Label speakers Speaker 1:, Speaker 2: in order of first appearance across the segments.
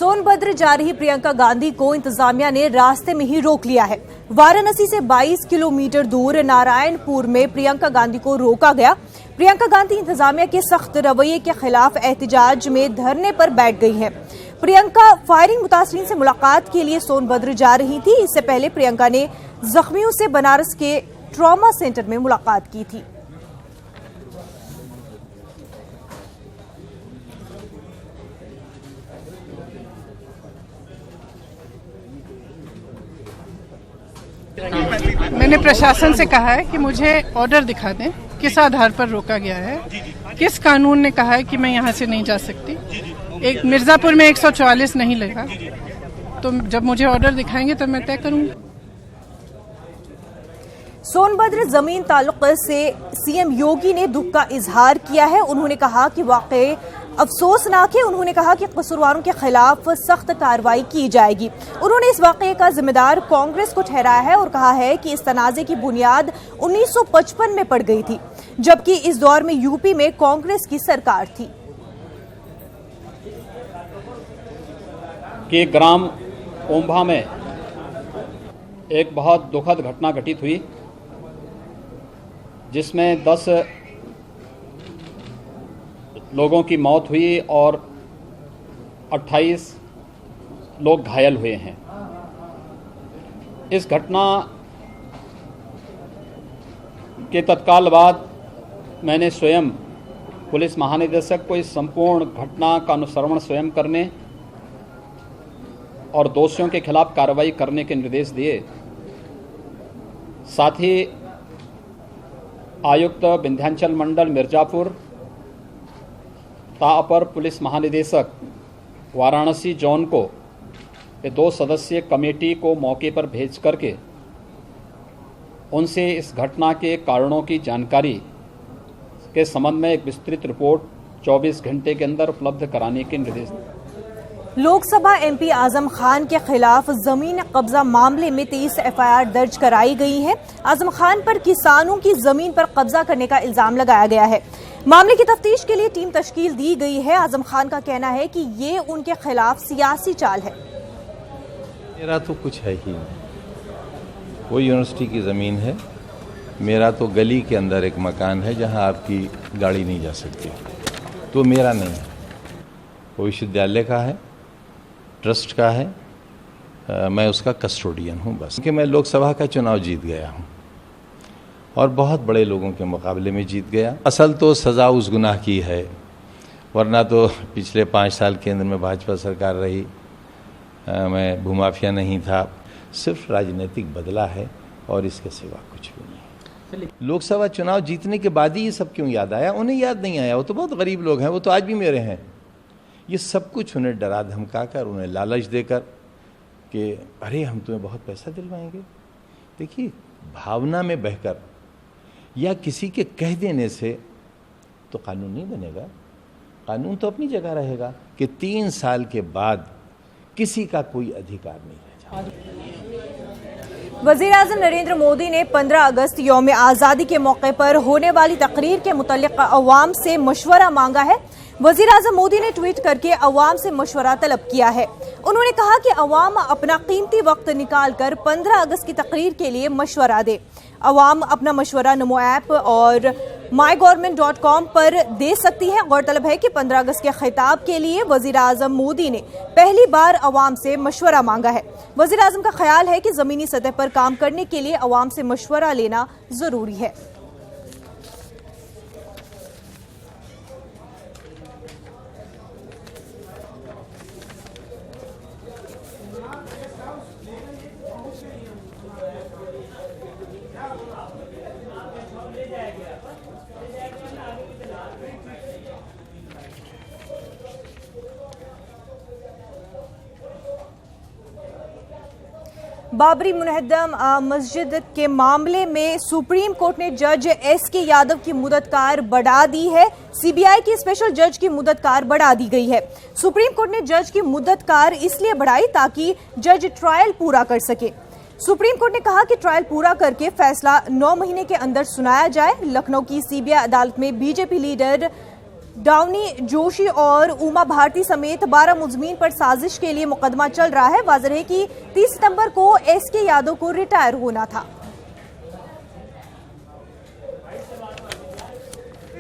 Speaker 1: सोनभद्र जा रही प्रियंका गांधी को इंतजामिया ने रास्ते में ही रोक लिया है। वाराणसी से 22 किलोमीटर दूर नारायणपुर में प्रियंका गांधी को रोका गया। प्रियंका गांधी इंतजामिया के सख्त रवैये के खिलाफ एहतजाज में धरने पर बैठ गई हैं। प्रियंका फायरिंग मुतासरीन से मुलाकात के लिए सोनभद्र जा रही थी। इससे पहले प्रियंका ने जख्मियों से बनारस के ट्रॉमा सेंटर में मुलाकात की थी।
Speaker 2: मैंने प्रशासन से कहा है कि मुझे ऑर्डर दिखा दें, किस आधार पर रोका गया है, किस कानून ने कहा है कि मैं यहाँ से नहीं जा सकती। एक मिर्जापुर में 144 नहीं लगा, तो जब मुझे ऑर्डर दिखाएंगे तो मैं तय करूंगी।
Speaker 1: सोनभद्र जमीन ताल्लुक से सीएम योगी ने दुख का इजहार किया है। उन्होंने कहा कि वाकई अफसोसनाक है। उन्होंने कहा कि कसूरवारों के खिलाफ सख्त कार्रवाई की जाएगी। उन्होंने इस वाकये का जिम्मेदार कांग्रेस को ठहराया है और कहा है कि इस तनाज़े की बुनियाद 1955 में पड़ गई थी, जबकि इस दौर में यूपी में कांग्रेस की सरकार थी।
Speaker 3: कि ग्राम ओंभा में एक बहुत दुखद घटना घटित हुई, जिसमें 10 लोगों की मौत हुई और 28 लोग घायल हुए हैं। इस घटना के तत्काल बाद मैंने स्वयं पुलिस महानिदेशक को इस संपूर्ण घटना का अनुश्रवण स्वयं करने और दोषियों के खिलाफ कार्रवाई करने के निर्देश दिए। साथ ही आयुक्त विंध्याचल मंडल मिर्जापुर अपर पुलिस महानिदेशक वाराणसी जोन को 2 सदस्यीय कमेटी को मौके पर भेज करके उनसे इस घटना के कारणों की जानकारी के संबंध में एक विस्तृत रिपोर्ट 24 घंटे के अंदर उपलब्ध कराने के निर्देश दिए।
Speaker 1: लोकसभा एमपी आजम खान के खिलाफ जमीन कब्जा मामले में 23 एफआईआर दर्ज कराई गई है। आजम खान पर किसानों की जमीन पर कब्जा करने का इल्जाम लगाया गया है। मामले की तफ्तीश के लिए टीम तश्कील दी गई है। आजम खान का कहना है कि ये उनके खिलाफ सियासी चाल है।
Speaker 4: मेरा तो कुछ है ही नहीं, वो यूनिवर्सिटी की ज़मीन है। मेरा तो गली के अंदर एक मकान है जहां आपकी गाड़ी नहीं जा सकती, तो मेरा नहीं है। वो विश्वविद्यालय का है, ट्रस्ट का है। मैं उसका कस्टोडियन हूँ बस। क्योंकि मैं लोकसभा का चुनाव जीत गया हूँ और बहुत बड़े लोगों के मुकाबले में जीत गया। असल तो सज़ा उस गुनाह की है, वरना तो पिछले 5 साल केंद्र में भाजपा सरकार रही। मैं भूमाफिया नहीं था, सिर्फ राजनीतिक बदला है और इसके सिवा कुछ भी नहीं। लोकसभा चुनाव जीतने के बाद ही ये सब क्यों याद आया? उन्हें याद नहीं आया। वो तो बहुत गरीब लोग हैं, वो तो आज भी मेरे हैं। ये सब कुछ उन्हें डरा धमका कर, उन्हें लालच देकर कि अरे हम तुम्हें बहुत पैसा दिलवाएंगे। देखिए, भावना में बहकर या किसी के कह देने से तो कानून नहीं बनेगा। कानून तो अपनी जगह रहेगा कि 3 साल के बाद किसी का कोई अधिकार नहीं रहेगा।
Speaker 1: वज़ीर आज़म नरेंद्र मोदी ने 15 अगस्त यौम आज़ादी के मौके पर होने वाली तकरीर के मुतल्लिक़ अवाम से मशवरा मांगा है। वज़ीर आज़म मोदी ने ट्वीट करके अवाम से मशवरा तलब किया है। उन्होंने कहा कि अवाम अपना कीमती वक्त निकाल कर 15 अगस्त की तकरीर के लिए मशवरा दे। अवाम अपना मशवरा नमो ऐप और mygov.com पर दे सकती है। गौरतलब है कि 15 अगस्त के खिताब के लिए वज़ीर आज़म मोदी ने पहली बार अवाम से मशवरा मांगा है। वज़ीर आज़म का ख्याल है कि ज़मीनी सतह पर काम करने के लिए अवाम से मशवरा लेना ज़रूरी है। बाबरी मुनहदम मस्जिद के मामले में सुप्रीम कोर्ट ने जज एस.के. यादव की मुद्दतकार बढ़ा दी है। सीबीआई की स्पेशल जज की मुद्दतकार बढ़ा दी गई है। सुप्रीम कोर्ट ने जज की मुद्दतकार इसलिए बढ़ाई ताकि जज ट्रायल पूरा कर सके। सुप्रीम कोर्ट ने कहा कि ट्रायल पूरा करके फैसला 9 महीने के अंदर सुनाया जाए। लखनऊ की सीबीआई अदालत में बीजेपी लीडर डाउनी जोशी और उमा भारती समेत 12 मुजमिन पर साजिश के लिए मुकदमा चल रहा है। वाज़ेह है कि 30 सितंबर को एसके यादव को रिटायर होना था।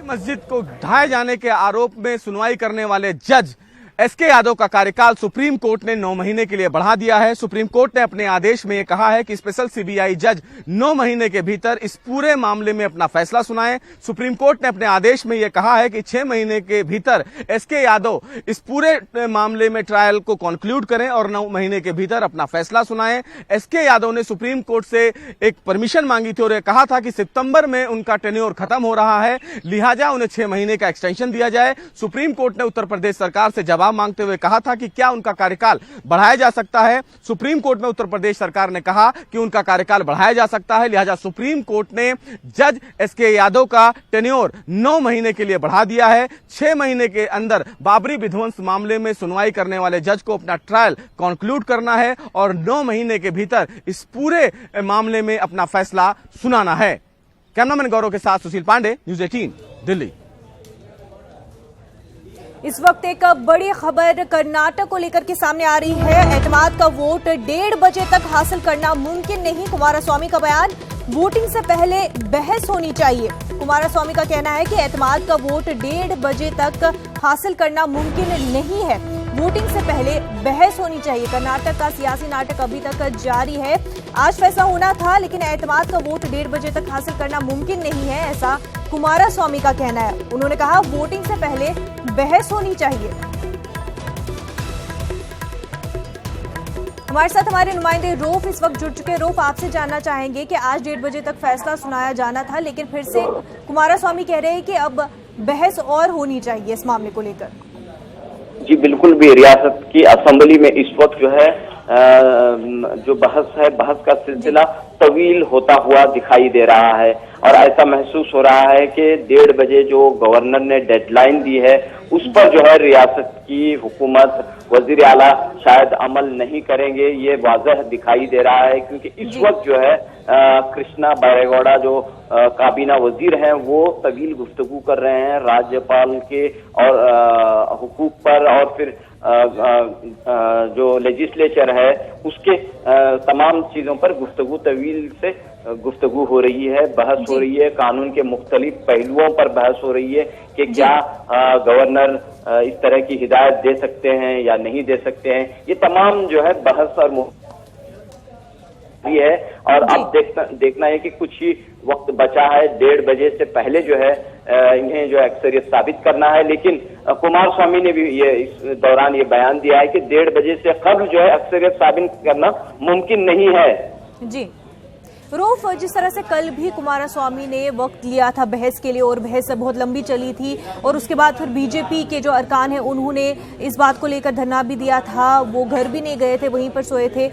Speaker 5: मस्जिद को ढाए जाने के आरोप में सुनवाई करने वाले जज एसके यादव का कार्यकाल सुप्रीम कोर्ट ने 9 महीने के लिए बढ़ा दिया है। सुप्रीम कोर्ट ने अपने आदेश में यह कहा है कि स्पेशल सीबीआई जज 9 महीने के भीतर इस पूरे मामले में अपना फैसला सुनाएं। सुप्रीम कोर्ट ने अपने आदेश में यह कहा है कि 6 महीने के भीतर एसके यादव इस पूरे मामले में ट्रायल को कंक्लूड करें और 9 महीने के भीतर अपना फैसला सुनाएं। एसके यादव ने सुप्रीम कोर्ट से एक परमिशन मांगी थी और यह कहा था कि सितंबर में उनका टेन्योर खत्म हो रहा है, लिहाजा उन्हें 6 महीने का एक्सटेंशन दिया जाए। सुप्रीम कोर्ट ने उत्तर प्रदेश सरकार से जवाब मांगते हुए कहा था कि क्या उनका कार्यकाल बढ़ाया जा सकता है। सुप्रीम कोर्ट में उत्तर प्रदेश सरकार ने कहा कि उनका कार्यकाल बढ़ाया जा सकता है, लिहाजा सुप्रीम कोर्ट ने जज एसके यादव का टेन्योर 9 महीने के लिए बढ़ा दिया है। 6 महीने के अंदर बाबरी विध्वंस मामले में सुनवाई करने वाले जज को अपना ट्रायल कंक्लूड करना है और 9 महीने के भीतर इस पूरे मामले में अपना फैसला सुनाना है। कैमरामैन गौरव के साथ सुशील पांडे, न्यूज़ 18 दिल्ली।
Speaker 1: इस वक्त एक बड़ी खबर कर्नाटक को लेकर के सामने आ रही है। एतमाद का वोट 1:30 बजे तक हासिल करना मुमकिन नहीं, कुमारस्वामी का बयान। वोटिंग से पहले बहस होनी चाहिए। कुमारस्वामी का कहना है कि एतमाद का वोट 1:30 बजे तक हासिल करना मुमकिन नहीं है, वोटिंग से पहले बहस होनी चाहिए। कर्नाटक का सियासी नाटक अभी तक जारी है। आज फैसला होना था, लेकिन एतमाद का वोट 1:30 बजे तक हासिल करना मुमकिन नहीं है, ऐसा कुमारस्वामी का कहना है। उन्होंने कहा वोटिंग से पहले बहस होनी चाहिए। हमारे साथ हमारे नुमाइंदे रोफ इस वक्त जुड़ चुके हैं। रोफ, आपसे जानना चाहेंगे कि आज 1:30 बजे तक फैसला सुनाया जाना था, लेकिन फिर से कुमारस्वामी कह रहे हैं कि अब बहस और होनी चाहिए इस मामले को लेकर।
Speaker 6: जी बिल्कुल भी, रियासत की असेंबली में इस वक्त जो है जो बहस है, बहस का सिलसिला तवील होता हुआ दिखाई दे रहा है और ऐसा महसूस हो रहा है कि 1:30 बजे जो गवर्नर ने डेडलाइन दी है उस पर जो है रियासत की हुकूमत, वजीर आला शायद अमल नहीं करेंगे, ये वाज़ह दिखाई दे रहा है। क्योंकि इस वक्त जो है कृष्णा बैरेगौड़ा जो काबीना वजीर हैं वो तवील गुफ्तगू कर रहे हैं राज्यपाल के और हुकूक पर, और फिर जो लेजिस्लेचर है उसके तमाम चीजों पर गुफ्तगू तवील से गुफ्तगू हो रही है, बहस हो रही है। कानून के मुख्तलिफ पहलुओं पर बहस हो रही है कि क्या गवर्नर इस तरह की हिदायत दे सकते हैं या नहीं दे सकते हैं। ये तमाम जो है बहस और है और अब देखना है कि कुछ ही वक्त बचा है। 1:30 बजे से पहले जो है इन्हें जो अक्सरियत साबित करना है। लेकिन कुमारस्वामी ने भी ये इस दौरान ये बयान दिया है कि 1:30 बजे से कब्ल जो है अक्सरियत साबित करना मुमकिन नहीं है।
Speaker 1: जी रूफ, जिस तरह से कल भी कुमारस्वामी ने वक्त लिया था बहस के लिए और बहस बहुत लंबी चली थी और उसके बाद फिर बीजेपी के जो अरकान हैं उन्होंने इस बात को लेकर धरना भी दिया था, वो घर भी नहीं गए थे, वहीं पर सोए थे।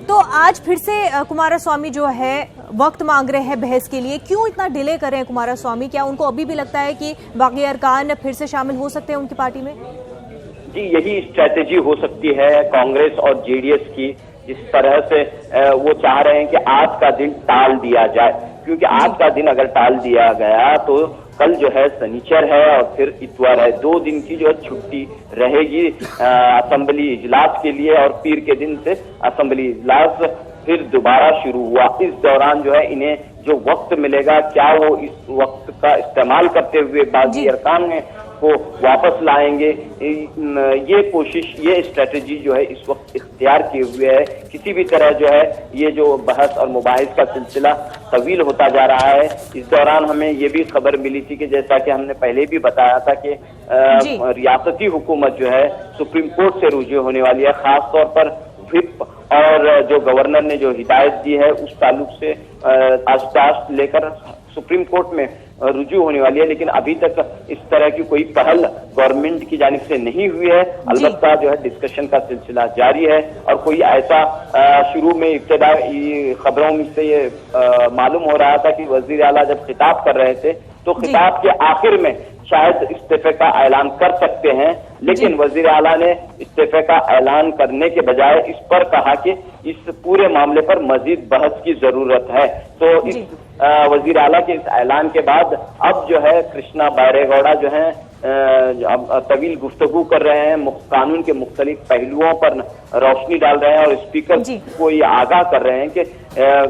Speaker 1: तो आज फिर से कुमारस्वामी जो है वक्त मांग रहे हैं बहस के लिए। क्यों इतना डिले कर रहे हैं कुमारस्वामी? क्या उनको अभी भी लगता है कि बाकी अरकान फिर से शामिल हो सकते हैं उनकी पार्टी में?
Speaker 6: जी यही स्ट्रैटेजी हो सकती है कांग्रेस और जेडीएस की, जिस तरह से वो चाह रहे हैं कि आज का दिन टाल दिया जाए। क्योंकि आज का दिन अगर टाल दिया गया तो कल जो है शनिचर है और फिर इतवार है, 2 दिन की जो है छुट्टी रहेगी असेंबली इजलास के लिए और पीर के दिन से असेंबली इजलास फिर दोबारा शुरू हुआ। इस दौरान जो है इन्हें जो वक्त मिलेगा, क्या वो इस वक्त का इस्तेमाल करते हुए बाकी अरकान को वापस लाएंगे, ये कोशिश, ये स्ट्रेटेजी जो है इस वक्त इख्तियार किए हुए है। किसी भी तरह जो है ये जो बहस और मुबाहिस का सिलसिला तवील होता जा रहा है। इस दौरान हमें ये भी खबर मिली थी कि जैसा कि हमने पहले भी बताया था कि रियासती हुकूमत जो है सुप्रीम कोर्ट से रुजू होने वाली है, खास तौर पर व्हिप और जो गवर्नर ने जो हिदायत दी है उस ताल्लुक से आज लेकर सुप्रीम कोर्ट में रुजू होने वाली है। लेकिन अभी तक इस तरह की कोई पहल गवर्नमेंट की जानिब से नहीं हुई है। अलबत्ता जो है डिस्कशन का सिलसिला जारी है और कोई ऐसा शुरू में इब्तदाई खबरों में से ये मालूम हो रहा था कि वजीर आला जब खिताब कर रहे थे तो खिताब के आखिर में शायद इस्तीफे का ऐलान कर सकते हैं, लेकिन वजीर आला ने इस्तीफे का ऐलान करने के बजाय इस पर कहा कि इस पूरे मामले पर मजीद बहस की जरूरत है। तो इस वजीर आला के इस ऐलान के बाद अब जो है कृष्णा बैरेगौड़ा जो है तवील गुफ्तगू कर रहे हैं, कानून के मुख्तलिफ पहलुओं पर रोशनी डाल रहे हैं और स्पीकर को ये आगाह कर रहे हैं कि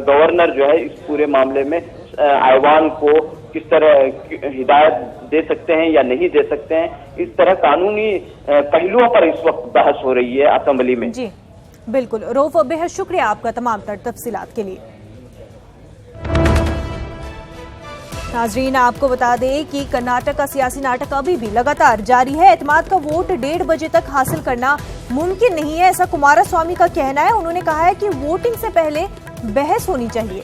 Speaker 6: गवर्नर जो है इस पूरे मामले में ऐवान को किस तरह हिदायत दे सकते हैं या नहीं दे सकते हैं। इस तरह कानूनी पहलुओं पर इस वक्त बहस हो रही है असेंबली में।
Speaker 1: जी बिल्कुल रऊफ, बेहद शुक्रिया आपका तमाम तफसीलात के लिए। नाजरीन, आपको बता दें कि कर्नाटक का सियासी नाटक अभी भी लगातार जारी है। एतमाद का वोट 1:30 बजे तक हासिल करना मुमकिन नहीं है, ऐसा कुमारस्वामी का कहना है। उन्होंने कहा है कि वोटिंग से पहले बहस होनी चाहिए।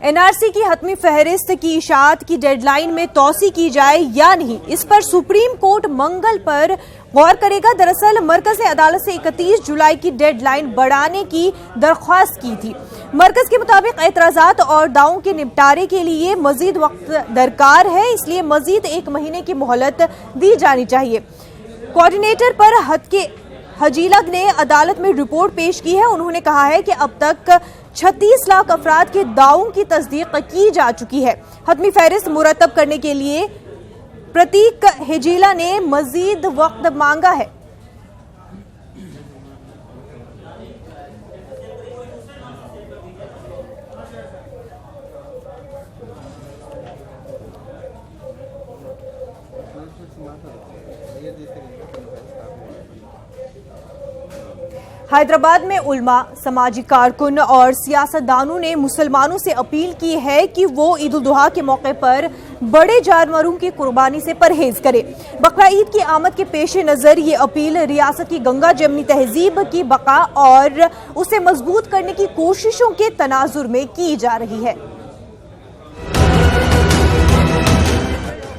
Speaker 1: एनआरसी की हतमी फहरिस्त की इशाअत की डेडलाइन में तौसी की जाए या नहीं, इस पर सुप्रीम कोर्ट मंगल पर गौर करेगा। दरअसल मरकज ने अदालत से 31 जुलाई की डेडलाइन बढ़ाने की दरख्वास्त की थी। मरकज के मुताबिक एतराजात और दावों के निपटारे के लिए मजीद वक्त दरकार है, इसलिए मजीद 1 महीने की मोहलत दी जानी चाहिए। कोऑर्डिनेटर पर हजीलग ने अदालत में रिपोर्ट पेश की है। उन्होंने कहा है कि अब तक 36 लाख अफराद के दावों की तस्दीक की जा चुकी है। हतमी फहरिस्त मुरतब करने के लिए प्रतीक हेजीला ने मजीद वक्त मांगा है। हैदराबाद में उल्मा, समाजी कारकुन और सियासतदानों ने मुसलमानों से अपील की है कि वो ईद उल जुहा के मौके पर बड़े जानवरों की कुर्बानी से परहेज करें। बकरा ईद की आमद के पेश नज़र ये अपील रियासत की गंगा जमनी तहजीब की बका और उसे मजबूत करने की कोशिशों के तनाजुर में की जा रही है।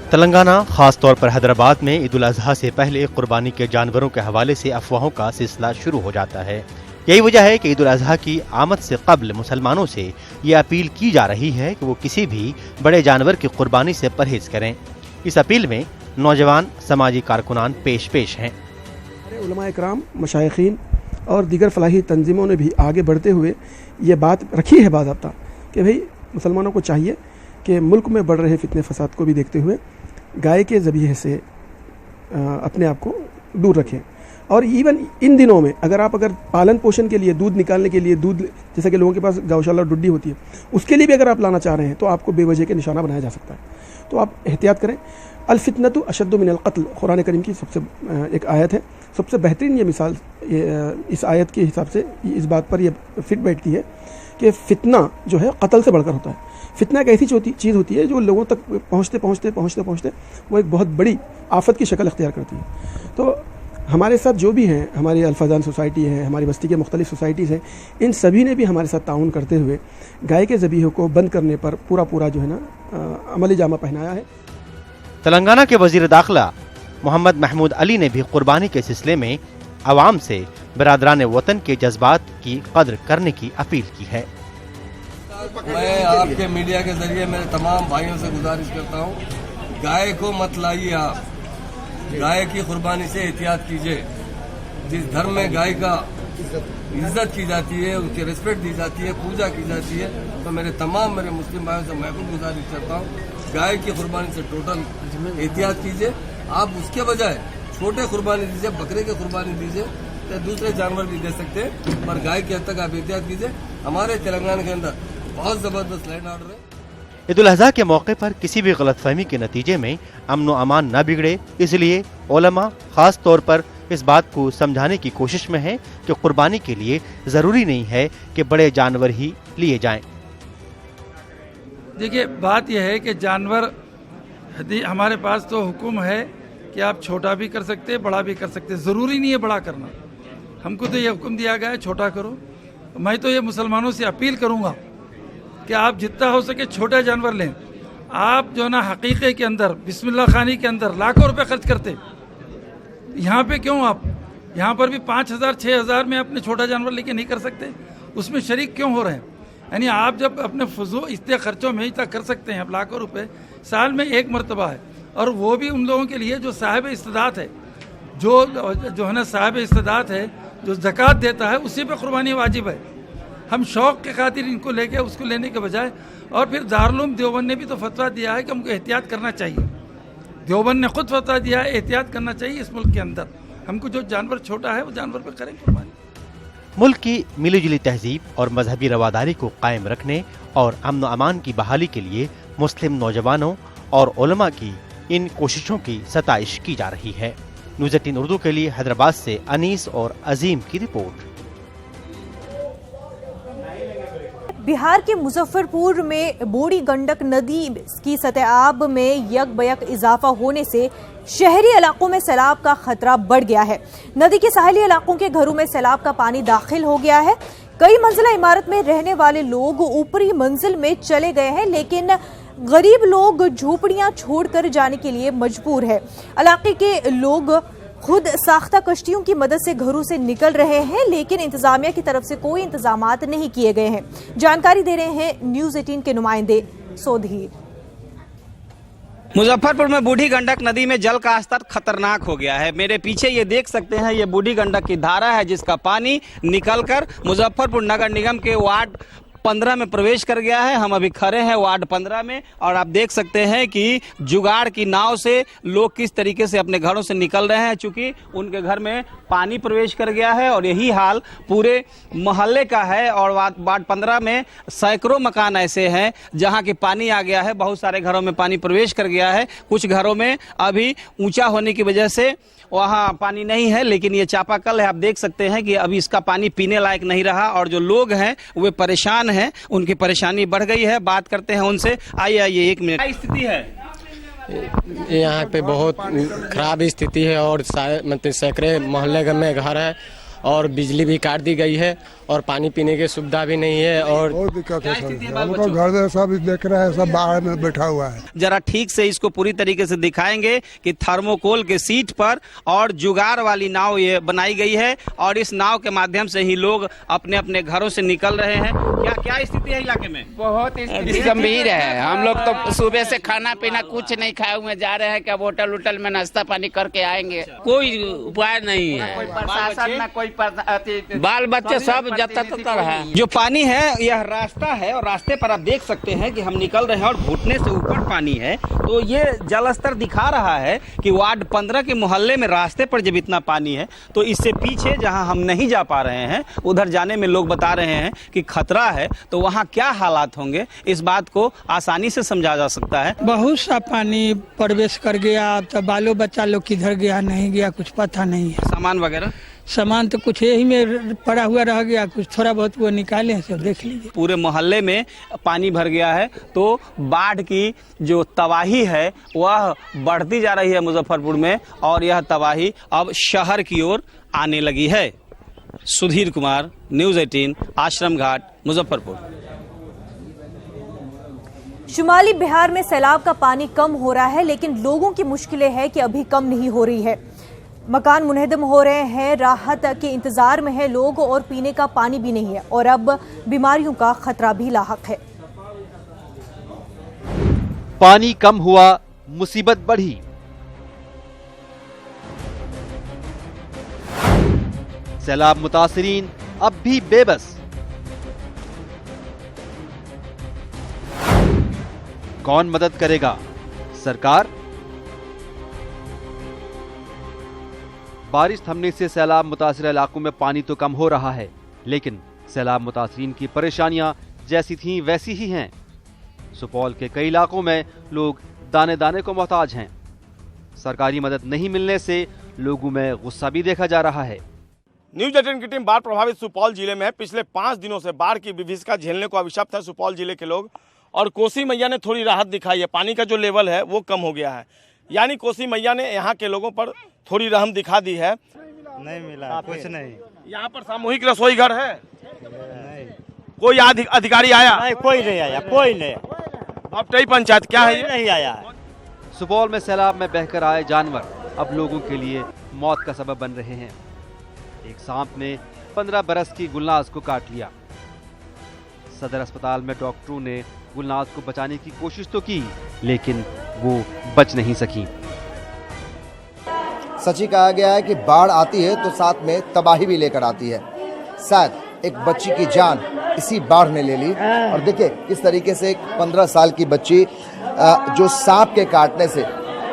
Speaker 7: तेलंगाना, खासतौर पर हैदराबाद में ईद उल अजहा से पहले कुर्बानी के जानवरों के हवाले से अफवाहों का सिलसिला शुरू हो जाता है। यही वजह है कि ईद उल अजहा की आमद से कब्ल मुसलमानों से ये अपील की जा रही है कि वो किसी भी बड़े जानवर की कुर्बानी से परहेज करें। इस अपील में नौजवान समाजी कारकुनान पेश हैं।
Speaker 8: उलमा इकराम, मशाइखीन और दीगर फलाही तंजीमों ने भी आगे बढ़ते हुए ये बात रखी है बाज़ाब्ता कि भाई मुसलमानों को चाहिए कि मुल्क में बढ़ रहे फितने फसाद को भी देखते हुए गाय के ज़बीहे से अपने आप को दूर रखें। और इवन इन दिनों में अगर पालन पोषण के लिए, दूध निकालने के लिए, दूध जैसा कि लोगों के पास गौशाला और डुड्डी होती है, उसके लिए भी अगर आप लाना चाह रहे हैं तो आपको बेवजह के निशाना बनाया जा सकता है। तो आप एहतियात करें। अल फितनतु अशद्दु मिनल क़त्ल कुरान करीम की सबसे एक आयत है। सबसे बेहतरीन ये मिसाल इस आयत के हिसाब से इस बात पर यह फिट बैठती है कि फितना जो है कत्ल से बढ़कर होता है। फितना एक ऐसी चीज़ होती है जो लोगों तक पहुँचते वो एक बहुत बड़ी आफत की शक्ल अख्तियार करती है। तो हमारे साथ जो भी हैं, हमारी अल्फाजान सोसाइटी है, हमारी बस्ती के मुख्तलिफ सोसाइटीज़ हैं, इन सभी ने भी हमारे साथ ताउन करते हुए गाय के ज़बीहे को बंद करने पर पूरा जो है ना अमली जामा पहनाया है।
Speaker 7: तेलंगाना के वजीर दाखिला मोहम्मद महमूद अली ने भी कुर्बानी के सिलसिले में आवाम से बरादरान वतन के जज्बात की कद्र करने की अपील की है।
Speaker 9: मैं आपके मीडिया के जरिए मेरे तमाम भाइयों से गुजारिश करता हूँ, गाय को मत लाइए आप। गाय की कुर्बानी से एहतियात कीजिए। जिस धर्म में गाय का इज्जत की जाती है, उसकी रिस्पेक्ट दी जाती है, पूजा की जाती है, तो मेरे मुस्लिम भाइयों से मैं भी गुजारिश करता हूँ, गाय की कुर्बानी से टोटल एहतियात कीजिए। आप उसके बजाय छोटे कुर्बानी दीजिए, बकरे की कुर्बानी दीजिए, या दूसरे जानवर भी दे सकते हैं, पर गाय की हद तक आप एहतियात कीजिए। हमारे तेलंगाना के अंदर बहुत जबरदस्त लैंड ऑर्डर है।
Speaker 7: ईद उल अज़हा के मौके पर किसी भी गलतफहमी के नतीजे में अमन व अमान न बिगड़े, इसलिए उलमा खास तौर पर इस बात को समझाने की कोशिश में है कि कुर्बानी के लिए जरूरी नहीं है कि बड़े जानवर ही लिए जाएं।
Speaker 10: देखिए, बात यह है कि जानवर हमारे पास तो हुक्म है कि आप छोटा भी कर सकते हैं, बड़ा भी कर सकते हैं, ज़रूरी नहीं है बड़ा करना। हमको तो ये हुक्म दिया गया है छोटा करो। मैं तो ये मुसलमानों से अपील करूंगा कि आप जितना हो सके छोटा जानवर लें। आप जो ना हकीक़े के अंदर, बिस्मिल्लाह खानी के अंदर लाखों रुपए खर्च करते, यहाँ पे क्यों आप यहाँ पर भी 5,000 6,000 में अपने छोटा जानवर लेके नहीं कर सकते? उसमें शरीक क्यों हो रहे हैं? यानी आप जब अपने फजूल इतने खर्चों में इतना कर सकते हैं, आप लाखों रुपए साल में एक मरतबा है, और वो भी उन लोगों के लिए जो साहिब इस्तिदात है, जो है ना साहिब इस्तिदात है, जो ज़कात देता है उसी पे कुर्बानी वाजिब है। हम शौक़ के खातिर इनको लेके उसको लेने के बजाय, और फिर दारुल देवबंद ने भी तो फतवा दिया है कि हमको एहतियात करना चाहिए। देवबंद ने खुद फतवा दिया है एहतियात करना चाहिए इस मुल्क के अंदर। हमको जो जानवर छोटा है वो जानवर पे करें कुर्बानी।
Speaker 7: मुल्क की मिलीजुली तहजीब और मजहबी रवादारी को कायम रखने और अमन व अमान की बहाली के लिए मुस्लिम नौजवानों और उलमा की इन कोशिशों की सताइश की जा रही है। न्यूज़ 18 उर्दू के लिए हैदराबाद से अनीस और अजीम की रिपोर्ट।
Speaker 1: बिहार के मुजफ्फरपुर में बूढ़ी गंडक नदी की सतह में यकबयक इजाफा होने से शहरी इलाकों में सैलाब का खतरा बढ़ गया है। नदी के साहली इलाकों के घरों में सैलाब का पानी दाखिल हो गया है। कई मंजिला इमारत में रहने वाले लोग ऊपरी मंजिल में चले गए हैं, लेकिन गरीब लोग झोपड़ियां छोड़कर जाने के लिए मजबूर है। इलाके के लोग खुद साख्ता कश्तियों की मदद से घरों से निकल रहे हैं, लेकिन इंतजामिया की तरफ से कोई इंतजामात नहीं किए गए हैं। जानकारी दे रहे हैं न्यूज़ 18 के नुमाइंदे सोधी।
Speaker 11: मुजफ्फरपुर में बूढ़ी गंडक नदी में जल का स्तर खतरनाक हो गया है। मेरे पीछे ये देख सकते हैं, ये बूढ़ी गंडक की धारा है जिसका पानी निकलकर मुजफ्फरपुर नगर निगम के वार्ड 15 में प्रवेश कर गया है। हम अभी खड़े हैं वार्ड 15 में और आप देख सकते हैं कि जुगाड़ की नाव से लोग किस तरीके से अपने घरों से निकल रहे हैं, चूंकि उनके घर में पानी प्रवेश कर गया है। और यही हाल पूरे मोहल्ले का है और वार्ड 15 में सैकड़ों मकान ऐसे हैं जहां कि पानी आ गया है। बहुत सारे घरों में पानी प्रवेश कर गया है। कुछ घरों में अभी ऊंचा होने की वजह से वहाँ पानी नहीं है, लेकिन ये चापाकल है। आप देख सकते हैं कि अभी इसका पानी पीने लायक नहीं रहा और जो लोग हैं वे परेशान हैं, उनकी परेशानी बढ़ गई है। बात करते हैं उनसे। आइए 1 मिनट। क्या स्थिति है
Speaker 12: यहाँ पे? बहुत खराब स्थिति है और मतलब सैकड़े मोहल्ले में घर है और बिजली भी काट दी गई है और पानी पीने की सुविधा भी नहीं है और
Speaker 13: बहुत दिक्कत है। हमको घर सब देख रहे हैं, सब बाहर में बैठा हुआ है।
Speaker 11: जरा ठीक से इसको पूरी तरीके से दिखाएंगे कि थर्मोकोल के सीट पर और जुगाड़ वाली नाव ये बनाई गई है और इस नाव के माध्यम से ही लोग अपने अपने घरों से निकल रहे हैं। क्या स्थिति है इलाके में?
Speaker 14: बहुत स्थिति गंभीर है। हम लोग तो सुबह से खाना पीना कुछ नहीं खाए हुए जा रहे हैं कि अब होटल उटल में नाश्ता पानी करके आएंगे। कोई उपाय नहीं है, कोई प्रशासन न कोई बाल बच्चे सब जतर है।
Speaker 11: जो पानी है यह रास्ता है और रास्ते पर आप देख सकते हैं कि हम निकल रहे हैं और घुटने से ऊपर पानी है। तो ये जल स्तर दिखा रहा है कि वार्ड 15 के मोहल्ले में रास्ते पर जब इतना पानी है तो इससे पीछे जहां हम नहीं जा पा रहे हैं उधर जाने में लोग बता रहे हैं कि खतरा है। तो वहां क्या हालात होंगे इस बात को आसानी से समझा जा सकता है।
Speaker 15: बहुत सा पानी प्रवेश कर गया, तो बालो बच्चा लोग किधर गया नहीं गया कुछ पता नहीं है।
Speaker 11: सामान वगैरह
Speaker 15: सामान तो कुछ यही में पड़ा हुआ रह गया, कुछ थोड़ा बहुत वो निकाले हैं, सब देख लीजिए।
Speaker 11: पूरे मोहल्ले में पानी भर गया है। तो बाढ़ की जो तबाही है वह बढ़ती जा रही है मुजफ्फरपुर में और यह तबाही अब शहर की ओर आने लगी है। सुधीर कुमार, न्यूज़ 18, आश्रम घाट, मुजफ्फरपुर।
Speaker 1: शुमाली बिहार में सैलाब का पानी कम हो रहा है, लेकिन लोगों की मुश्किलें हैं कि अभी कम नहीं हो रही है। मकान मुनहदम हो रहे हैं, राहत के इंतजार में है लोग और पीने का पानी भी नहीं है और अब बीमारियों का खतरा भी लाहक है।
Speaker 7: पानी कम हुआ, मुसीबत बढ़ी। सैलाब मुतासिरीन अब भी बेबस। कौन मदद करेगा? सरकार? बारिश थमने से सैलाब मुतासिर इलाकों में पानी तो कम हो रहा है, लेकिन सैलाब मुतासिरीन की परेशानियां जैसी थीं वैसी ही हैं। सुपौल के कई इलाकों में लोग दाने दाने को मोहताज हैं। सरकारी मदद नहीं मिलने से लोगों में गुस्सा भी देखा जा रहा है।
Speaker 5: न्यूज़ 18 की टीम बाढ़ प्रभावित सुपौल जिले में है। पिछले 5 दिनों से बाढ़ की विभीषिका झेलने को अभिशप्त है सुपौल जिले के लोग और कोसी मैया ने थोड़ी राहत दिखाई है। पानी का जो लेवल है वो कम हो गया है, यानी कोसी मैया ने यहाँ के लोगों पर थोड़ी रहम दिखा दी है।
Speaker 16: नहीं मिला कुछ नहीं।
Speaker 5: यहाँ पर सामूहिक रसोई घर है? नहीं। कोई अधिकारी आया?
Speaker 16: नहीं, कोई नहीं आया, कोई नहीं।
Speaker 5: अब टई पंचायत क्या है?
Speaker 16: नहीं आया।
Speaker 7: सुपौल में सैलाब में बहकर आए जानवर अब लोगों के लिए मौत का सबब बन रहे हैं। एक सांप ने 15 बरस की गुलनाज को काट लिया। सदर अस्पताल में डॉक्टरों ने गुलनाज को बचाने की कोशिश तो की, लेकिन वो बच नहीं सकी।
Speaker 17: सच ही कहा गया है कि बाढ़ आती है तो साथ में तबाही भी लेकर आती है। शायद एक बच्ची की जान इसी बाढ़ ने ले ली। और देखिए किस तरीके से एक 15 साल की बच्ची जो सांप के काटने से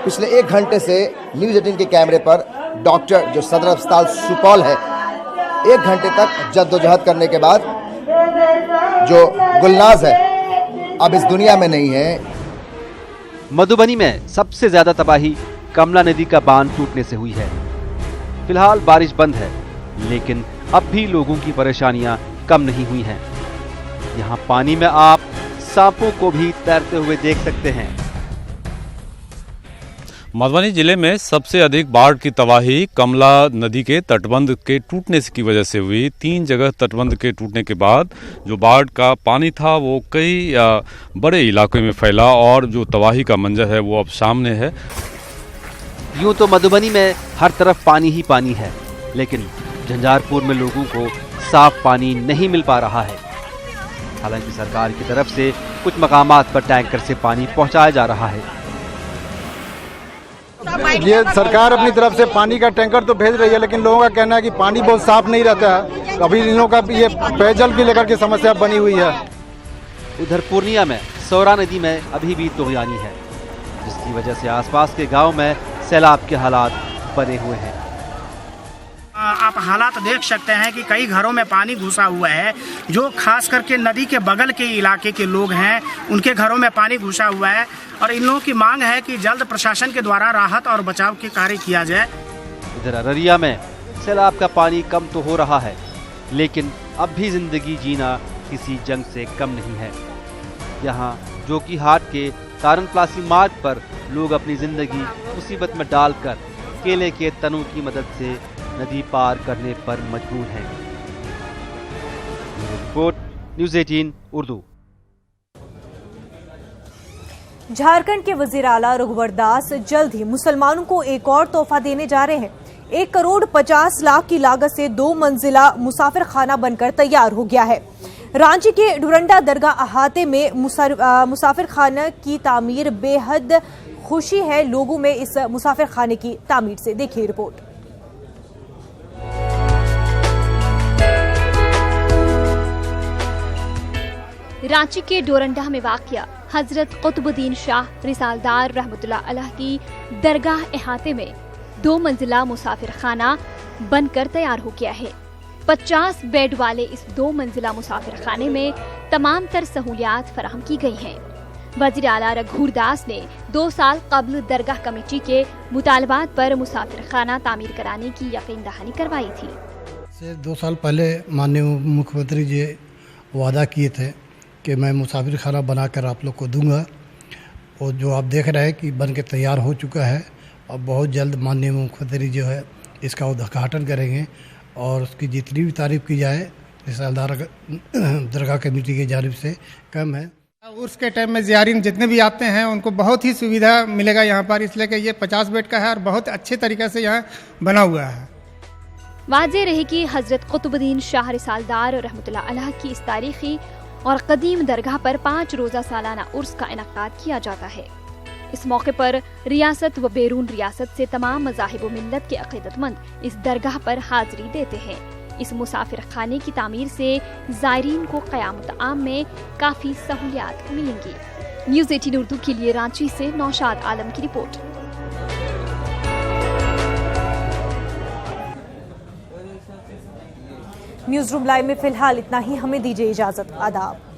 Speaker 17: पिछले 1 घंटे से न्यूज़ 18 के कैमरे पर डॉक्टर जो सदर अस्पताल सुपौल है 1 घंटे तक जद्दोजहद करने के बाद जो गुलनाज है अब इस दुनिया में नहीं है।
Speaker 18: मधुबनी में सबसे ज्यादा तबाही कमला नदी का बांध टूटने से हुई है। फिलहाल बारिश बंद है, लेकिन अब भी लोगों की परेशानियां कम नहीं हुई हैं। यहाँ पानी में आप सांपों को भी तैरते हुए देख सकते हैं।
Speaker 19: मधुबनी जिले में सबसे अधिक बाढ़ की तबाही कमला नदी के तटबंध के टूटने की वजह से हुई। 3 जगह तटबंध के टूटने के बाद जो बाढ़ का पानी था वो कई बड़े इलाके में फैला और जो तबाही का मंजर है वो अब सामने है।
Speaker 18: यूं तो मधुबनी में हर तरफ पानी ही पानी है, लेकिन झंझारपुर में लोगों को साफ पानी नहीं मिल पा रहा है। हालांकि सरकार की तरफ से कुछ मकामात पर टैंकर से पानी पहुंचाया जा रहा है।
Speaker 20: ये सरकार अपनी तरफ से पानी का टैंकर तो भेज रही है, लेकिन लोगों का कहना है कि पानी बहुत साफ नहीं रहता है। अभी इन लोगों का ये पेयजल की लेकर के समस्या बनी हुई है।
Speaker 18: उधर पूर्णिया में सौरा नदी में अभी भी तोहियानी है, जिसकी वजह से आसपास के गांव में सैलाब के हालात बने हुए हैं।
Speaker 21: आप हालात देख सकते हैं कि कई घरों में पानी घुसा हुआ है। जो खास करके नदी के बगल के इलाके के लोग हैं उनके घरों में पानी घुसा हुआ है और इन लोगों की मांग है कि जल्द प्रशासन के द्वारा राहत और बचाव के कार्य किया जाए।
Speaker 18: इधर अररिया में सैलाब का पानी कम तो हो रहा है, लेकिन अब भी जिंदगी जीना किसी जंग से कम नहीं है। यहाँ जोकी हाट के तारन प्लासी मार्ग पर लोग अपनी जिंदगी मुसीबत में डालकर केले के तनों की मदद से नदी पार करने पर मजबूर हैं। Report news 18 Urdu.
Speaker 1: झारखंड के वजीर आला रघुवर दास जल्द ही मुसलमानों को एक और तोहफा देने जा रहे हैं। 1,50,00,000 की लागत से 2 मंजिला मुसाफिर खाना बनकर तैयार हो गया है। रांची के डुरंडा दरगाह अहाते में मुसाफिर खाना की तामीर बेहद खुशी है लोगों में इस मुसाफिर खाने की तामीर से। देखिए रिपोर्ट।
Speaker 22: रांची के डोरंडा में वाक़िया हजरत कुतुबुद्दीन शाह रिसालदार रहमतुल्लाह अलैह की दरगाह अहाते में 2 मंजिला मुसाफिर खाना बनकर तैयार हो गया है। 50 बेड वाले इस 2 मंजिला मुसाफिर खाने में तमाम तर सहूलियात फराहम की गई हैं। वज़ीर आला रघुवर दास ने 2 साल कबल दरगाह कमेटी के मुतालबात पर मुसाफिर खाना तामीर कराने की यकीन दहानी करवाई थी।
Speaker 23: 2 साल पहले माननीय मुख्यमंत्री जी वादा किए थे कि मैं मुसाफिर खाना बनाकर आप लोग को दूंगा, और जो आप देख रहे हैं कि बन के तैयार हो चुका है। और बहुत जल्द माननीय मुख्यमंत्री जो है इसका उद्घाटन करेंगे और उसकी जितनी भी तारीफ की जाए रिसालदार दरगाह कमेटी की जानिब से कम है।
Speaker 24: उर्स के टाइम में ज़ियारीन जितने भी आते हैं उनको बहुत ही सुविधा मिलेगा यहाँ पर, इसलिए कि ये 50 बेड का है और बहुत अच्छे तरीके से यहाँ बना हुआ है।
Speaker 22: वाज़ेह रहे कि हजरत कुतुबुद्दीन शाह रिसालदार रहमतुल्लाह अलैह की इस तारीखी और कदीम दरगाह पर 5 रोज़ा सालाना उर्स का इनकाद किया जाता है। इस मौके पर रियासत व बैरून रियासत से तमाम मज़ाहिब व मिल्लत के अक़ीदतमंद इस दरगाह पर हाजिरी देते हैं। इस मुसाफिर खाने की तामीर से ज़ायरीन को क़यामत आम में काफ़ी सहूलियात मिलेंगी। न्यूज़ 18 उर्दू के लिए रांची से नौशाद आलम की रिपोर्ट।
Speaker 1: न्यूज़ रूम लाइव में फिलहाल इतना ही। हमें दीजिए इजाजत। आदाब।